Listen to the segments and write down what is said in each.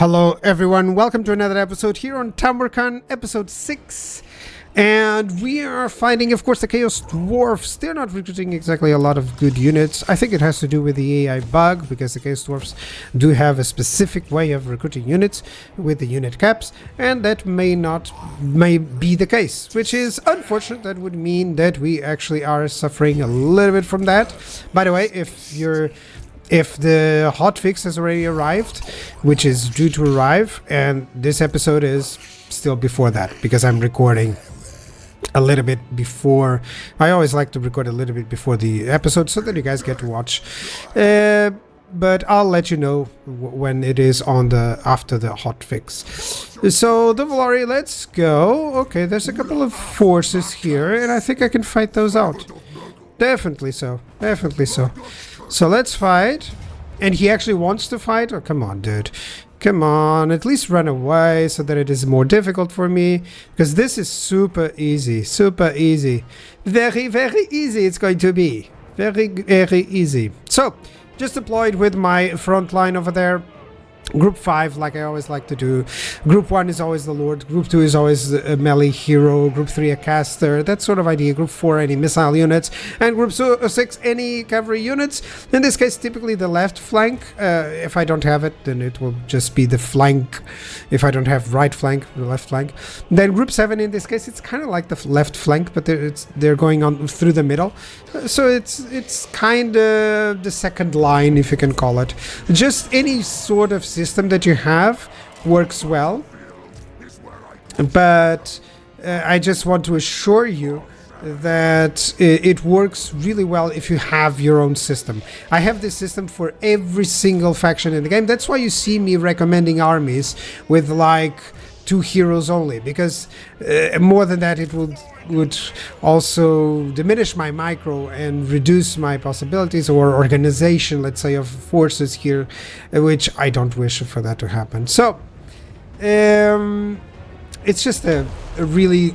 Hello everyone, welcome to another episode here on Tamurkhan, episode 6. And we are fighting, of course, the Chaos Dwarfs. They're not recruiting exactly a lot of good units. I think it has to do with the AI bug, because the Chaos Dwarfs do have a specific way of recruiting units with the unit caps, and that may be the case, which is unfortunate. That would mean that we actually are suffering a little bit from that. By the way, if the hotfix has already arrived, which is due to arrive, and this episode is still before that, because I'm recording a little bit before. I always like to record a little bit before the episode so that you guys get to watch. But I'll let you know when it is on after the hotfix. So the Valari, let's go. Okay, there's a couple of forces here, and I think I can fight those out. Definitely so. Definitely so. So let's fight. And he actually wants to fight? Oh, come on, dude. Come on, at least run away so that it is more difficult for me. Because this is super easy. Super easy. Very, very easy it's going to be. Very, very easy. So, just deployed with my front line over there. Group 5, like I always like to do. Group 1 is always the Lord. Group 2 is always a melee hero. Group 3 a caster. That sort of idea. Group 4 any missile units. And Group 6 any cavalry units. In this case, typically the left flank. If I don't have it, then it will just be the flank. If I don't have right flank, the left flank. Then Group 7 in this case, it's kind of like the left flank, but they're going on through the middle. So it's kind of the second line, if you can call it. Just any sort of system that you have works well, but I just want to assure you that it works really well if you have your own system. I have this system for every single faction in the game. That's why you see me recommending armies with like 2 heroes only, because more than that it would also diminish my micro and reduce my possibilities or organization, let's say, of forces here, which I don't wish for that to happen. So it's just a really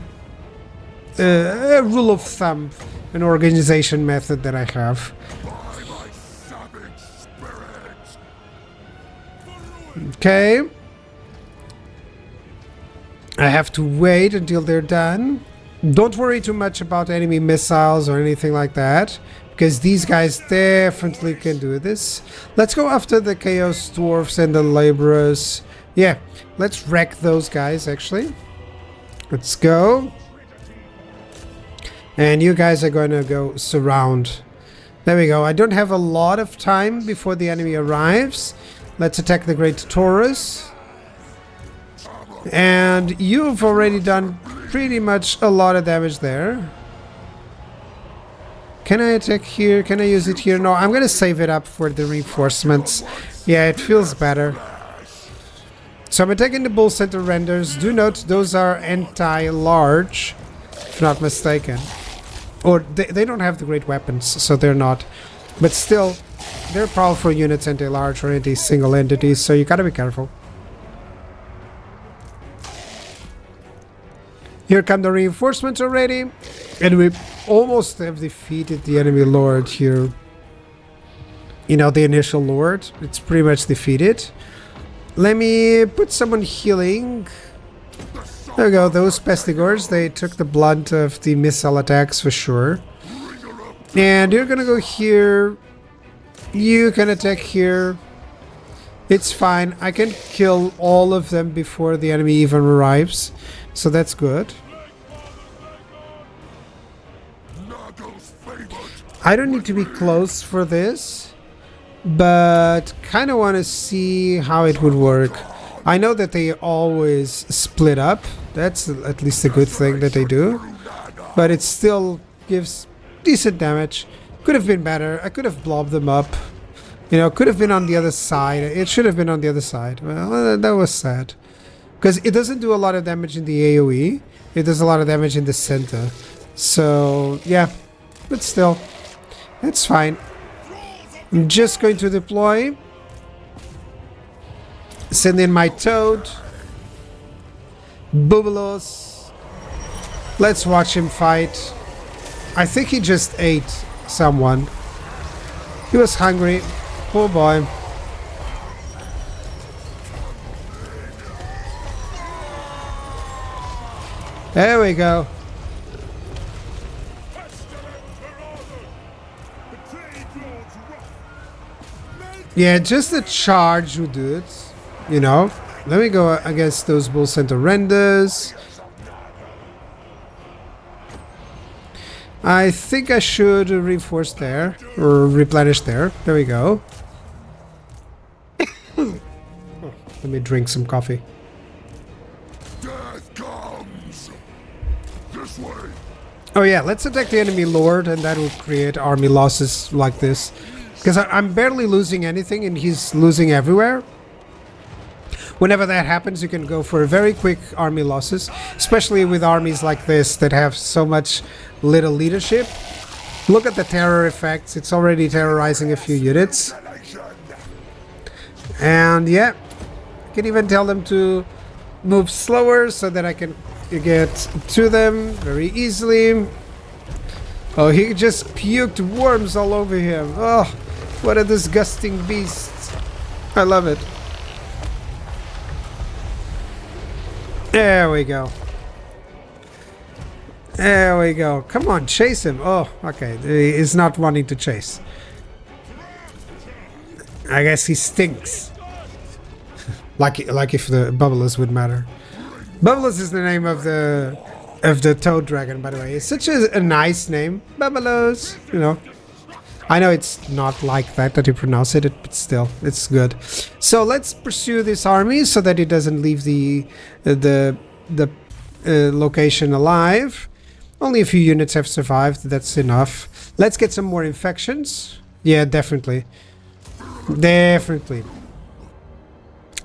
a rule of thumb, an organization method that I have. Okay, I have to wait until they're done. Don't worry too much about enemy missiles or anything like that, because these guys definitely can do this. Let's go after the Chaos Dwarfs and the Laborers. Yeah, let's wreck those guys, actually. Let's go. And you guys are going to go surround. There we go. I don't have a lot of time before the enemy arrives. Let's attack the Great Taurus. And you've already done pretty much a lot of damage there. Can I attack here? Can I use it here? No, I'm gonna save it up for the reinforcements. Yeah, it feels better. So I'm attacking the Bull Center Renders. Do note those are anti-large, if not mistaken. Or they don't have the great weapons, so they're not. But still, they're powerful units, anti-large or anti-single entities, so you gotta be careful. Here come the reinforcements already, and we almost have defeated the enemy lord here. You know, the initial lord, it's pretty much defeated. Let me put someone healing. There we go, those pestigors, they took the blunt of the missile attacks for sure. And you're gonna go here. You can attack here. It's fine, I can kill all of them before the enemy even arrives. So that's good. I don't need to be close for this, but kind of want to see how it would work. I know that they always split up. That's at least a good thing that they do. But it still gives decent damage. Could have been better. I could have blobbed them up. You know, could have been on the other side. It should have been on the other side. Well, that was sad. Because it doesn't do a lot of damage in the AoE. It does a lot of damage in the center. So, yeah. But still, it's fine. I'm just going to deploy. Send in my Toad. Bubulos. Let's watch him fight. I think he just ate someone. He was hungry. Poor boy. There we go. Yeah, just the charge will do it. You know. Let me go against those bull center renders. I think I should reinforce there, or replenish there. There we go. Oh, let me drink some coffee. Death comes. This way. Oh yeah, let's attack the enemy lord, and that will create army losses like this. Because I'm barely losing anything, and he's losing everywhere. Whenever that happens, you can go for very quick army losses, especially with armies like this that have so much little leadership. Look at the terror effects. It's already terrorizing a few units. And yeah, I can even tell them to move slower so that I can get to them very easily. Oh, he just puked worms all over him. Oh, what a disgusting beast. I love it. There we go. There we go. Come on, chase him. Oh, okay. He's not wanting to chase. I guess he stinks. like if the Bubblers would matter. Bubblers is the name of the toad dragon, by the way. It's such a nice name. Bubblers, you know. I know it's not like that you pronounce it, but still, it's good. So let's pursue this army so that it doesn't leave the location alive. Only a few units have survived. That's enough. Let's get some more infections. Yeah, definitely. Definitely.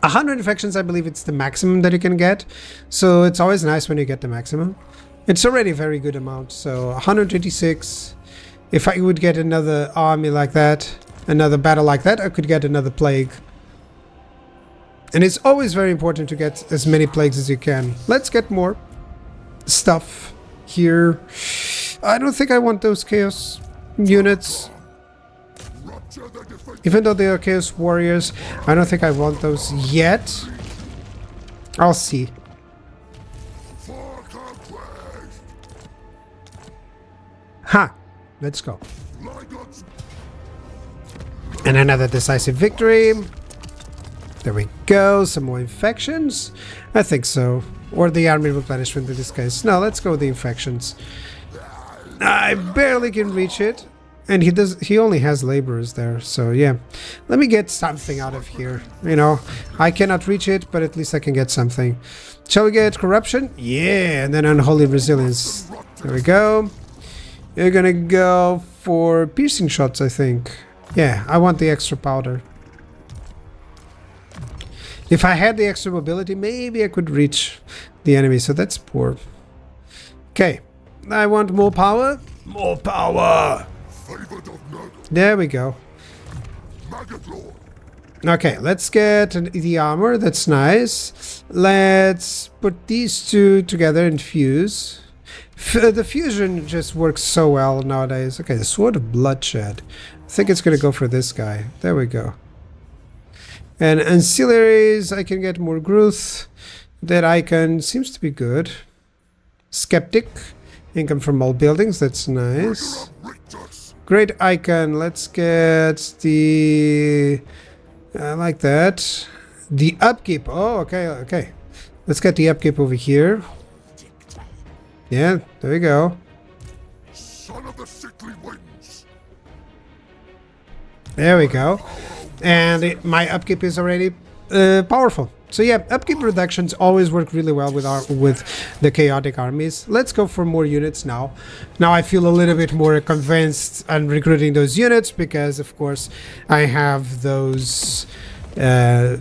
100 infections, I believe it's the maximum that you can get. So it's always nice when you get the maximum. It's already a very good amount. So 126. If I would get another army like that, another battle like that, I could get another plague. And it's always very important to get as many plagues as you can. Let's get more stuff here. I don't think I want those chaos units. Even though they are chaos warriors, I don't think I want those yet. I'll see. Ha! Let's go. And another decisive victory. There we go. Some more infections? I think so. Or the army replenishment in this case. No, let's go with the infections. I barely can reach it. And he only has laborers there. So yeah. Let me get something out of here. You know, I cannot reach it, but at least I can get something. Shall we get corruption? Yeah, and then unholy resilience. There we go. You're gonna go for piercing shots, I think. Yeah, I want the extra powder. If I had the extra mobility, maybe I could reach the enemy, so that's poor. Okay, I want more power. More power! There we go. Okay, let's get the armor. That's nice. Let's put these two together and fuse. The fusion just works so well nowadays. Okay, the Sword of Bloodshed. I think it's gonna go for this guy. There we go. And ancillaries, I can get more growth. That icon seems to be good. Skeptic. Income from all buildings, that's nice. Great icon, let's get the... I like that. The upkeep, oh, okay, okay. Let's get the upkeep over here. Yeah, there we go. Son of the sickly winds. There we go. And my upkeep is already powerful. So yeah, upkeep reductions always work really well with the chaotic armies. Let's go for more units now. Now I feel a little bit more convinced on recruiting those units because, of course, I have those that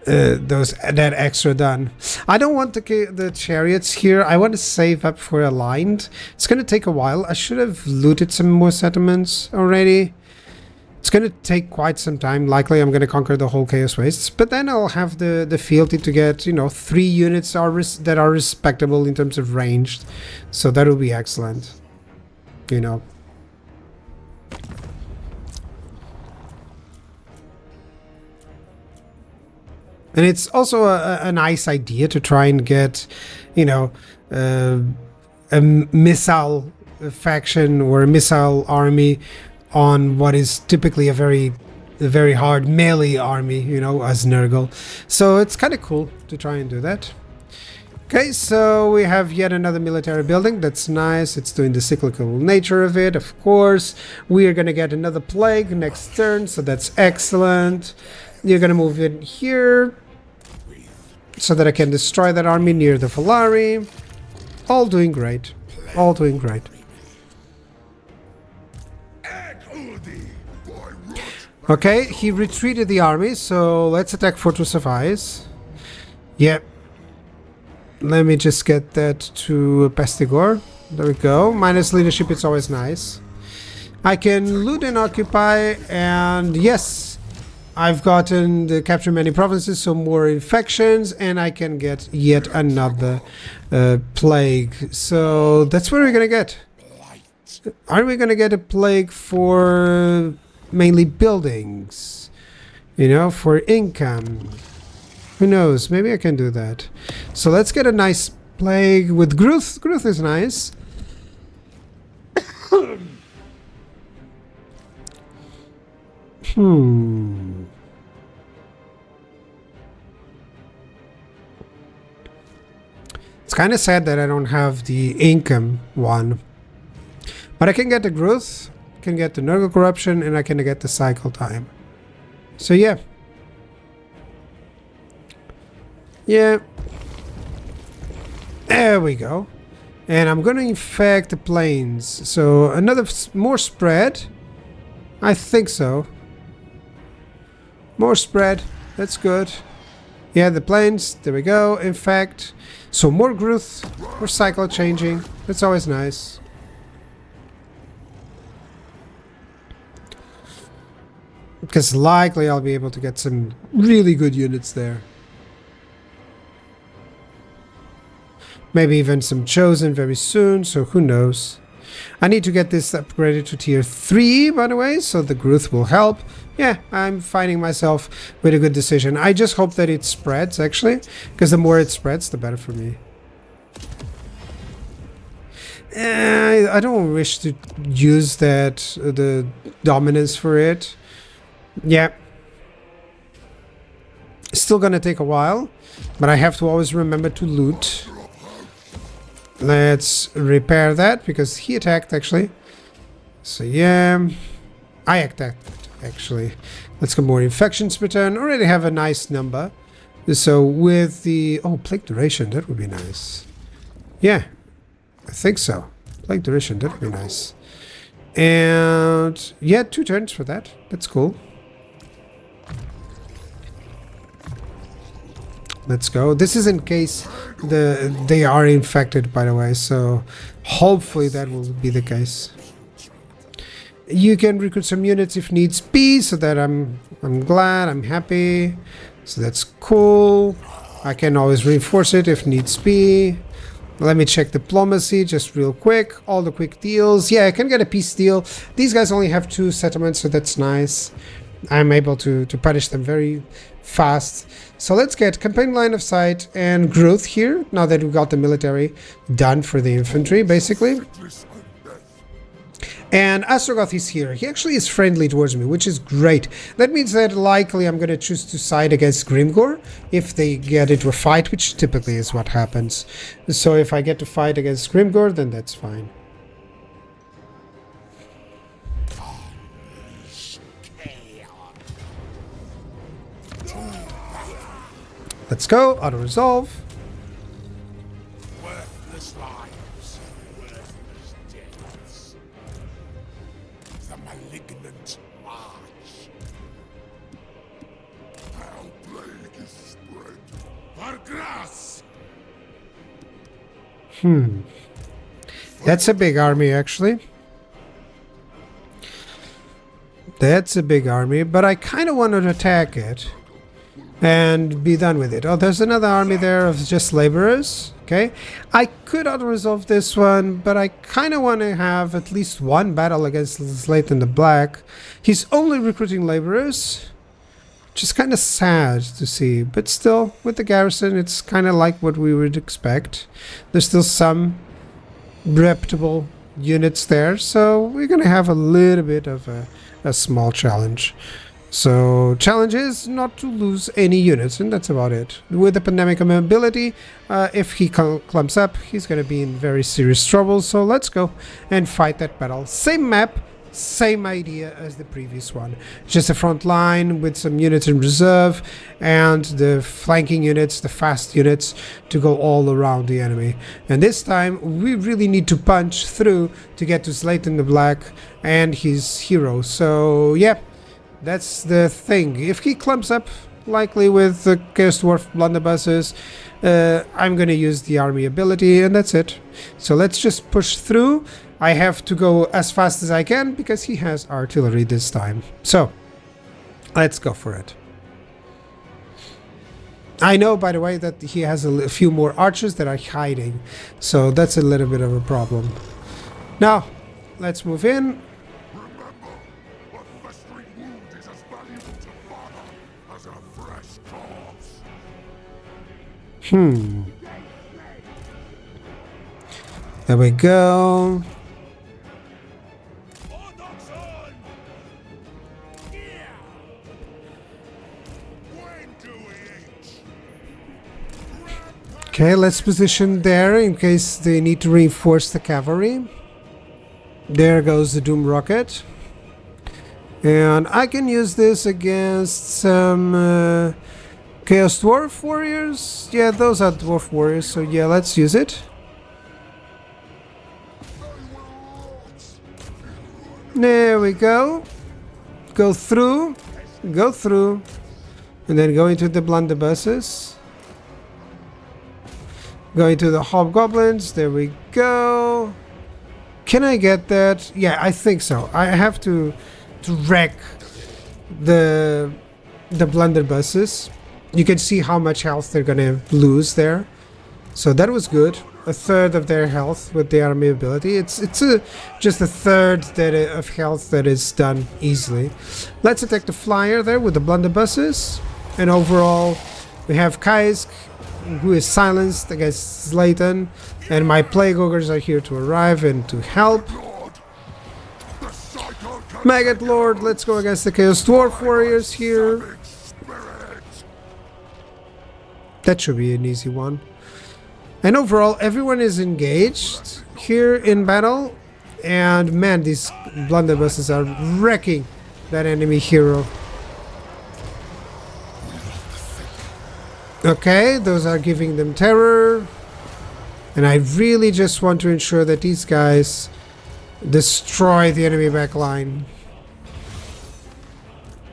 extra done. I don't want the chariots here. I want to save up for aligned. It's gonna take a while. I should have looted some more settlements already. It's going to take quite some time. Likely I'm going to conquer the whole Chaos Wastes. But then I'll have the fealty to get, you know, 3 units that are respectable in terms of ranged. So that will be excellent. You know. And it's also a nice idea to try and get, you know, a missile faction or a missile army on what is typically a very hard melee army, you know, as Nurgle. So it's kind of cool to try and do that. Okay, so we have yet another military building. That's nice. It's doing the cyclical nature of it, of course. We are going to get another plague next turn, so that's excellent. You're going to move in here so that I can destroy that army near the Valari. All doing great. All doing great. Okay, he retreated the army, so let's attack Fortress of Ice. Yep. Let me just get that to Pestigor. There we go. Minus leadership, it's always nice. I can loot and occupy, and yes, I've gotten the capture many provinces, so more infections, and I can get yet another plague. So that's what we're gonna get. Are we gonna get a plague for mainly buildings? You know, for income. Who knows? Maybe I can do that. So let's get a nice plague with Gruth. Gruth is nice. It's kind of sad that I don't have the income one. But I can get the Gruth, can get the Nurgle Corruption, and I can get the cycle time. So yeah. Yeah. There we go. And I'm going to infect the plains. So another more spread. I think so. More spread. That's good. Yeah, the plains. There we go. Infect. So more growth. More cycle changing. That's always nice. Because likely I'll be able to get some really good units there. Maybe even some chosen very soon, so who knows. I need to get this upgraded to tier 3, by the way, so the growth will help. Yeah, I'm finding myself with a good decision. I just hope that it spreads, actually, because the more it spreads, the better for me. I don't wish to use that, the dominance for it. Yeah. Still gonna take a while, but I have to always remember to loot. Let's repair that, because he attacked, actually. So, yeah. I attacked, actually. Let's get more infections per turn. Already have a nice number. So, with the... Oh, Plague Duration, that would be nice. Yeah. I think so. Plague Duration, that would be nice. And... Yeah, 2 turns for that. That's cool. Let's go. This is in case they are infected, by the way, so hopefully that will be the case. You can recruit some units if needs be, so that I'm glad, I'm happy. So that's cool. I can always reinforce it if needs be. Let me check diplomacy just real quick. All the quick deals. Yeah, I can get a peace deal. These guys only have 2 settlements, so that's nice. I'm able to punish them very fast. So let's get campaign line of sight and growth here, now that we've got the military done for the infantry, basically. And Astrogoth is here. He actually is friendly towards me, which is great. That means that likely I'm going to choose to side against Grimgor if they get into a fight, which typically is what happens. So if I get to fight against Grimgor, then that's fine. Let's go, auto-resolve. Worthless lives, worthless deaths. The malignant march. How plague is spread. For grass! That's a big army, actually. That's a big army, but I kind of want to attack it and be done with it. Oh, there's another army there of just laborers. Okay, I could auto-resolve this one, but I kind of want to have at least one battle against Slate in the Black. He's only recruiting laborers. which is kind of sad to see. But still, with the garrison, it's kind of like what we would expect. There's still some reputable units there, so we're gonna have a little bit of a small challenge. So challenge is not to lose any units, and that's about it. With the pandemic ability, if he clumps up, he's gonna be in very serious trouble. So let's go and fight that battle. Same map, same idea as the previous one. Just a front line with some units in reserve and the flanking units, the fast units, to go all around the enemy. And this time we really need to punch through to get to Slayton the Black and his hero. So yeah, that's the thing. If he clumps up, likely with the Chaos Dwarf blunderbusses, I'm gonna use the army ability, and that's it. So let's just push through. I have to go as fast as I can because he has artillery this time. So let's go for it. I know, by the way, that he has a few more archers that are hiding, so that's a little bit of a problem. Now let's move in. There we go. Okay, let's position there in case they need to reinforce the cavalry. There goes the Doom Rocket. And I can use this against some Chaos Dwarf Warriors. Yeah, those are Dwarf Warriors, so yeah, let's use it. There we go. Go through, and then go into the blunderbusses. Go into the hobgoblins. There we go. Can I get that? Yeah, I think so. I have to wreck the blunderbusses. You can see how much health they're gonna lose there. So that was good. A third of their health with the army ability. It's just a third of health that is done easily. Let's attack the flyer there with the blunderbusses. And overall, we have Kaisk, who is silenced against Slayton, and my plague ogres are here to arrive and to help. Maggot Lord, let's go against the Chaos Dwarf Warriors here. That should be an easy one. And overall, everyone is engaged here in battle. And man, these blunderbusses are wrecking that enemy hero. Okay, those are giving them terror. And I really just want to ensure that these guys destroy the enemy backline.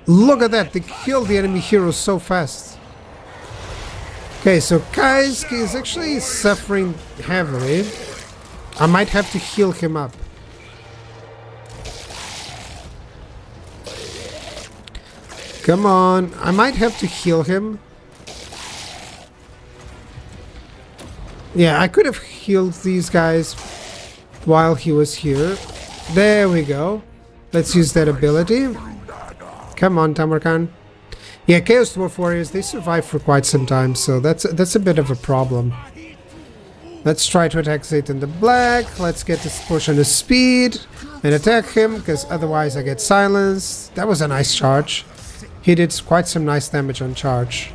Look at that, they killed the enemy hero so fast. Okay, so Kaisk is actually suffering heavily. I might have to heal him up. Come on, I might have to heal him. Yeah, I could have healed these guys while he was here. There we go. Let's use that ability. Come on, Tamurkhan. Yeah, Chaos Dwarf Warriors, they survive for quite some time, so that's a bit of a problem. Let's try to attack Satan the Black. Let's get this push on the speed and attack him, because otherwise I get silenced. That was a nice charge. He did quite some nice damage on charge.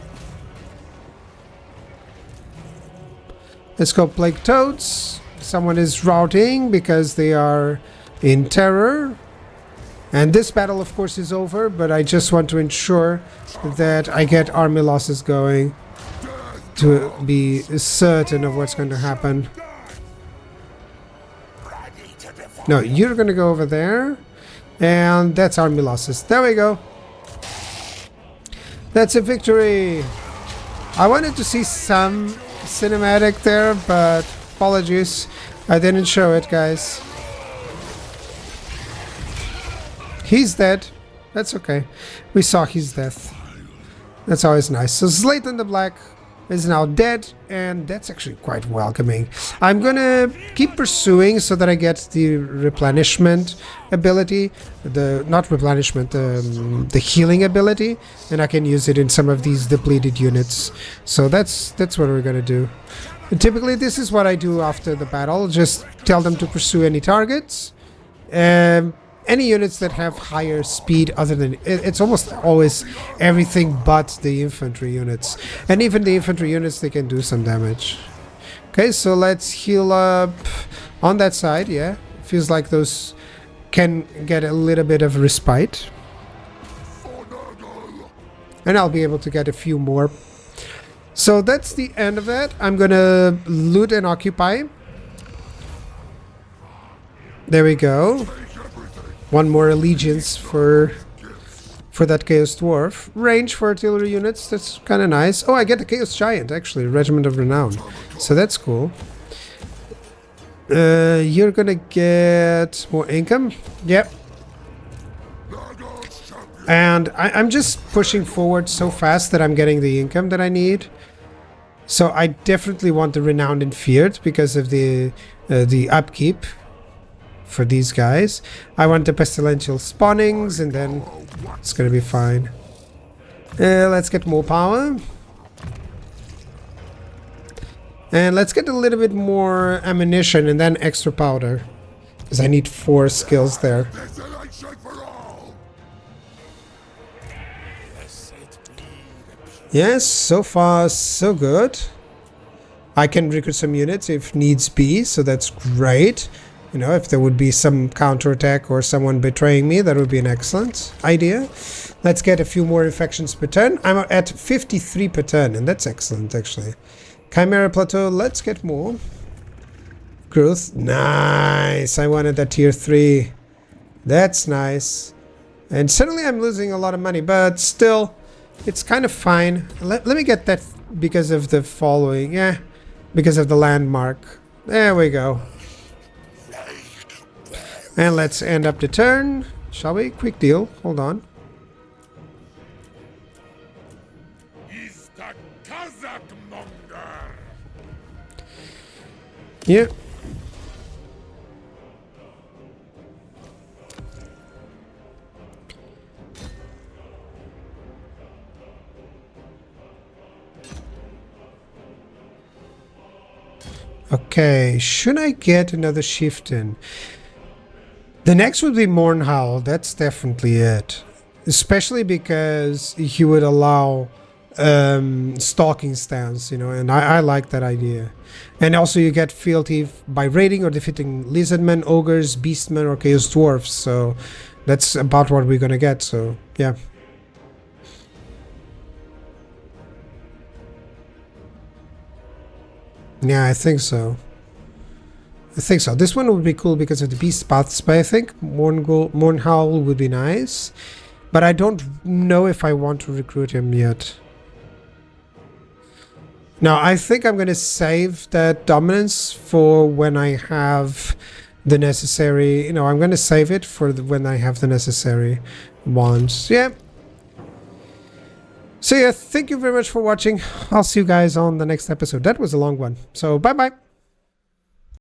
Let's go Plague Toads. Someone is routing because they are in terror. And this battle, of course, is over, but I just want to ensure that I get army losses going to be certain of what's going to happen. No, you're going to go over there. And that's army losses. There we go. That's a victory. I wanted to see some cinematic there, but apologies. I didn't show it, guys. He's dead. That's okay. We saw his death. That's always nice. So Slayton the Black is now dead, and that's actually quite welcoming. I'm gonna keep pursuing so that I get the replenishment ability, not replenishment, the healing ability, and I can use it in some of these depleted units. So that's what we're gonna do. And typically, this is what I do after the battle. Just tell them to pursue any targets. Any units that have higher speed other than... It's almost always everything but the infantry units. And even the infantry units, they can do some damage. Okay, so let's heal up on that side, yeah. Feels like those can get a little bit of respite. And I'll be able to get a few more. So that's the end of that. I'm gonna loot and occupy. There we go. One more allegiance for that Chaos Dwarf. Range for artillery units, that's kind of nice. Oh, I get a Chaos Giant, actually. Regiment of Renown. So that's cool. You're gonna get more income. Yep. And I'm just pushing forward so fast that I'm getting the income that I need. So I definitely want the Renowned and Feared because of the upkeep for these guys. I want the pestilential spawnings, and then it's gonna be fine. Let's get more power. And let's get a little bit more ammunition and then extra powder. Because I need 4 skills there. Yes, so far so good. I can recruit some units if needs be, so that's great. You know, if there would be some counterattack or someone betraying me, that would be an excellent idea. Let's get a few more infections per turn. I'm at 53 per turn, and that's excellent, actually. Chimera Plateau, let's get more. Growth, nice. I wanted that tier 3. That's nice. And suddenly I'm losing a lot of money, but still, it's kind of fine. Let me get that because of the following. Yeah, because of the landmark. There we go. And let's end up the turn, shall we? Quick deal. Hold on. Yeah. Okay, should I get another shift in? The next would be Mournhowl, that's definitely it. Especially because he would allow stalking stance, you know, and I like that idea. And also you get fealty by raiding or defeating lizardmen, ogres, beastmen, or chaos dwarfs, so that's about what we're gonna get, so yeah. Yeah, I think so. This one would be cool because of the beast paths, but I think Mournhowl would be nice. But I don't know if I want to recruit him yet. Now, I think I'm going to save that dominance for when I have the necessary... You know, I'm going to save it for when I have the necessary ones. Yeah. So yeah, thank you very much for watching. I'll see you guys on the next episode. That was a long one. So bye-bye.